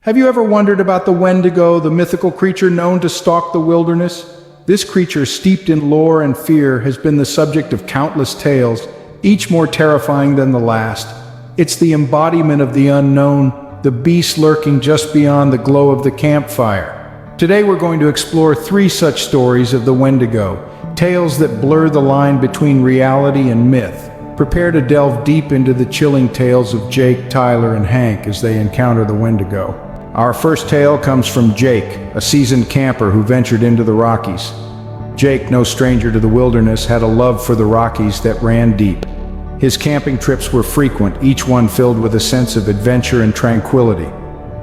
Have you ever wondered about the Wendigo, the mythical creature known to stalk the wilderness? This creature, steeped in lore and fear, has been the subject of countless tales, each more terrifying than the last. It's the embodiment of the unknown, the beast lurking just beyond the glow of the campfire. Today we're going to explore 3 such stories of the Wendigo, tales that blur the line between reality and myth. Prepare to delve deep into the chilling tales of Jake, Tyler, and Hank as they encounter the Wendigo. Our first tale comes from Jake, a seasoned camper who ventured into the Rockies. Jake, no stranger to the wilderness, had a love for the Rockies that ran deep. His camping trips were frequent, each one filled with a sense of adventure and tranquility.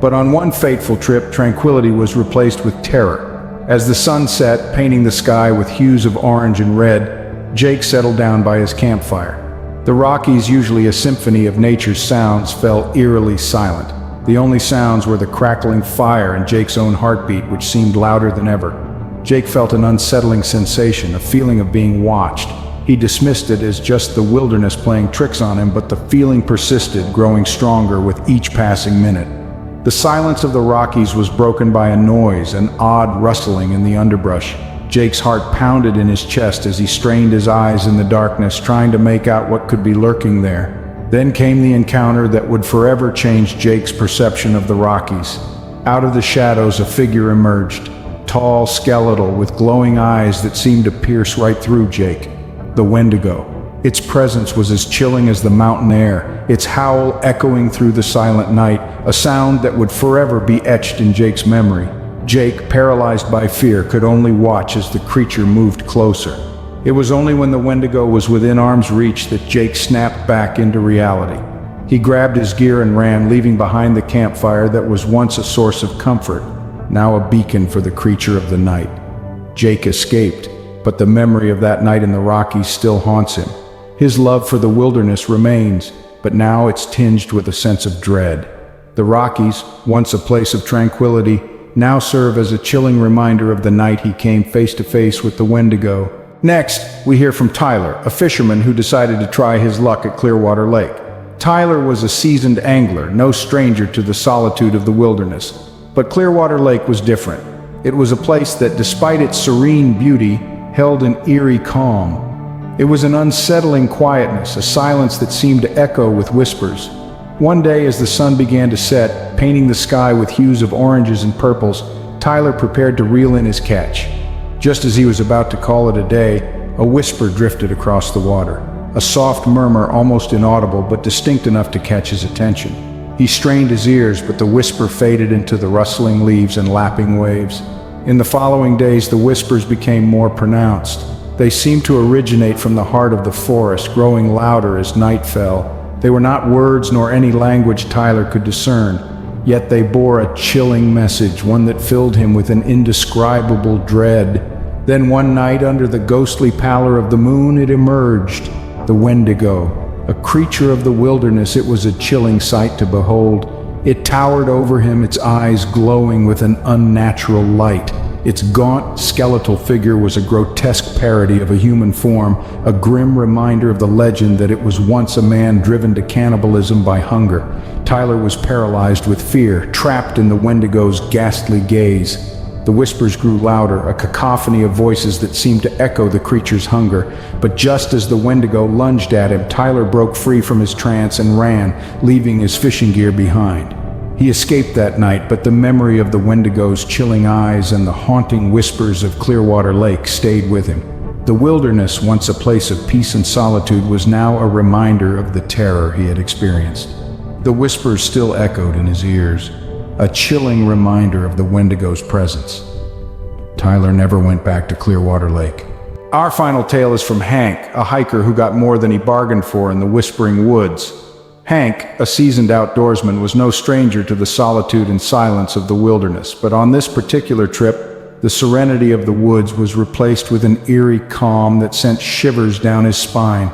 But on one fateful trip, tranquility was replaced with terror. As the sun set, painting the sky with hues of orange and red, Jake settled down by his campfire. The Rockies, usually a symphony of nature's sounds, fell eerily silent. The only sounds were the crackling fire and Jake's own heartbeat, which seemed louder than ever. Jake felt an unsettling sensation, a feeling of being watched. He dismissed it as just the wilderness playing tricks on him, but the feeling persisted, growing stronger with each passing minute. The silence of the Rockies was broken by a noise, an odd rustling in the underbrush. Jake's heart pounded in his chest as he strained his eyes in the darkness, trying to make out what could be lurking there. Then came the encounter that would forever change Jake's perception of the Rockies. Out of the shadows, a figure emerged, tall, skeletal, with glowing eyes that seemed to pierce right through Jake. The Wendigo. Its presence was as chilling as the mountain air, its howl echoing through the silent night, a sound that would forever be etched in Jake's memory. Jake, paralyzed by fear, could only watch as the creature moved closer. It was only when the Wendigo was within arm's reach that Jake snapped back into reality. He grabbed his gear and ran, leaving behind the campfire that was once a source of comfort, now a beacon for the creature of the night. Jake escaped, but the memory of that night in the Rockies still haunts him. His love for the wilderness remains, but now it's tinged with a sense of dread. The Rockies, once a place of tranquility, now serve as a chilling reminder of the night he came face to face with the Wendigo. Next, we hear from Tyler, a fisherman who decided to try his luck at Clearwater Lake. Tyler was a seasoned angler, no stranger to the solitude of the wilderness. But Clearwater Lake was different. It was a place that, despite its serene beauty, held an eerie calm. It was an unsettling quietness, a silence that seemed to echo with whispers. One day, as the sun began to set, painting the sky with hues of oranges and purples, Tyler prepared to reel in his catch. Just as he was about to call it a day, a whisper drifted across the water, a soft murmur almost inaudible but distinct enough to catch his attention. He strained his ears, but the whisper faded into the rustling leaves and lapping waves. In the following days, the whispers became more pronounced. They seemed to originate from the heart of the forest, growing louder as night fell. They were not words nor any language Tyler could discern, yet they bore a chilling message, one that filled him with an indescribable dread. Then one night, under the ghostly pallor of the moon, it emerged, the Wendigo. A creature of the wilderness, it was a chilling sight to behold. It towered over him, its eyes glowing with an unnatural light. Its gaunt, skeletal figure was a grotesque parody of a human form, a grim reminder of the legend that it was once a man driven to cannibalism by hunger. Tyler was paralyzed with fear, trapped in the Wendigo's ghastly gaze. The whispers grew louder, a cacophony of voices that seemed to echo the creature's hunger. But just as the Wendigo lunged at him, Tyler broke free from his trance and ran, leaving his fishing gear behind. He escaped that night, but the memory of the Wendigo's chilling eyes and the haunting whispers of Clearwater Lake stayed with him. The wilderness, once a place of peace and solitude, was now a reminder of the terror he had experienced. The whispers still echoed in his ears, a chilling reminder of the Wendigo's presence. Tyler never went back to Clearwater Lake. Our final tale is from Hank, a hiker who got more than he bargained for in the Whispering Woods. Hank, a seasoned outdoorsman, was no stranger to the solitude and silence of the wilderness, but on this particular trip, the serenity of the woods was replaced with an eerie calm that sent shivers down his spine.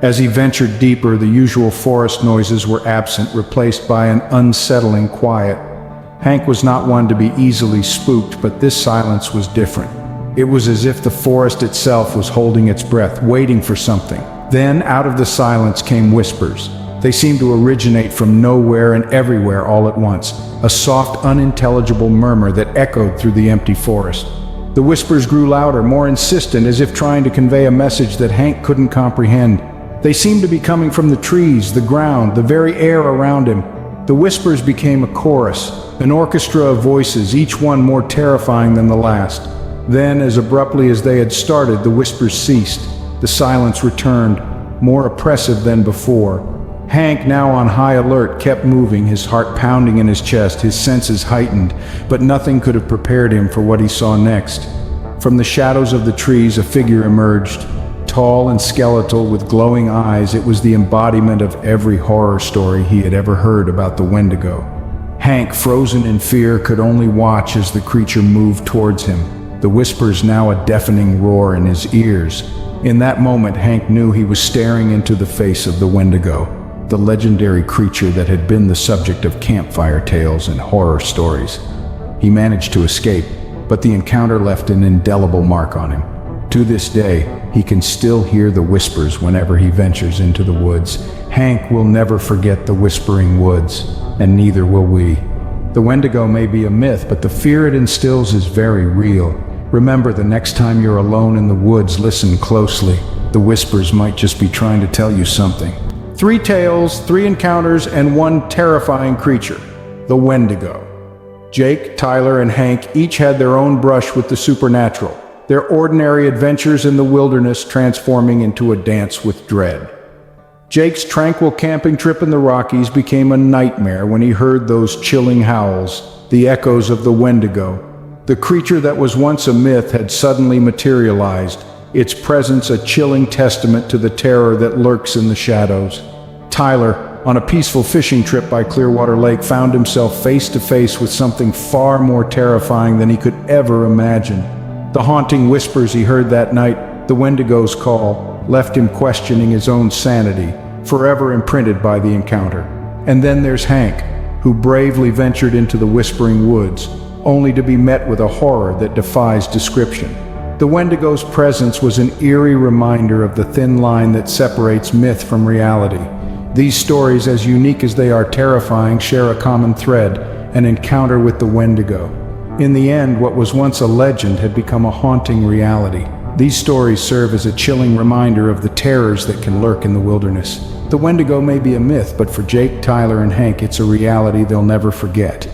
As he ventured deeper, the usual forest noises were absent, replaced by an unsettling quiet. Hank was not one to be easily spooked, but this silence was different. It was as if the forest itself was holding its breath, waiting for something. Then, out of the silence came whispers. They seemed to originate from nowhere and everywhere all at once, a soft, unintelligible murmur that echoed through the empty forest. The whispers grew louder, more insistent, as if trying to convey a message that Hank couldn't comprehend. They seemed to be coming from the trees, the ground, the very air around him. The whispers became a chorus, an orchestra of voices, each one more terrifying than the last. Then, as abruptly as they had started, the whispers ceased. The silence returned, more oppressive than before. Hank, now on high alert, kept moving, his heart pounding in his chest, his senses heightened, but nothing could have prepared him for what he saw next. From the shadows of the trees, a figure emerged. Tall and skeletal, with glowing eyes, it was the embodiment of every horror story he had ever heard about the Wendigo. Hank, frozen in fear, could only watch as the creature moved towards him, the whispers now a deafening roar in his ears. In that moment, Hank knew he was staring into the face of the Wendigo, the legendary creature that had been the subject of campfire tales and horror stories. He managed to escape, but the encounter left an indelible mark on him. To this day, he can still hear the whispers whenever he ventures into the woods. Hank will never forget the whispering woods, and neither will we. The Wendigo may be a myth, but the fear it instills is very real. Remember, the next time you're alone in the woods, listen closely. The whispers might just be trying to tell you something. 3 tales, 3 encounters, and 1 terrifying creature, the Wendigo. Jake, Tyler, and Hank each had their own brush with the supernatural, their ordinary adventures in the wilderness transforming into a dance with dread. Jake's tranquil camping trip in the Rockies became a nightmare when he heard those chilling howls, the echoes of the Wendigo. The creature that was once a myth had suddenly materialized, its presence a chilling testament to the terror that lurks in the shadows. Tyler, on a peaceful fishing trip by Clearwater Lake, found himself face to face with something far more terrifying than he could ever imagine. The haunting whispers he heard that night, the Wendigo's call, left him questioning his own sanity, forever imprinted by the encounter. And then there's Hank, who bravely ventured into the whispering woods, only to be met with a horror that defies description. The Wendigo's presence was an eerie reminder of the thin line that separates myth from reality. These stories, as unique as they are terrifying, share a common thread, an encounter with the Wendigo. In the end, what was once a legend had become a haunting reality. These stories serve as a chilling reminder of the terrors that can lurk in the wilderness. The Wendigo may be a myth, but for Jake, Tyler, and Hank, it's a reality they'll never forget.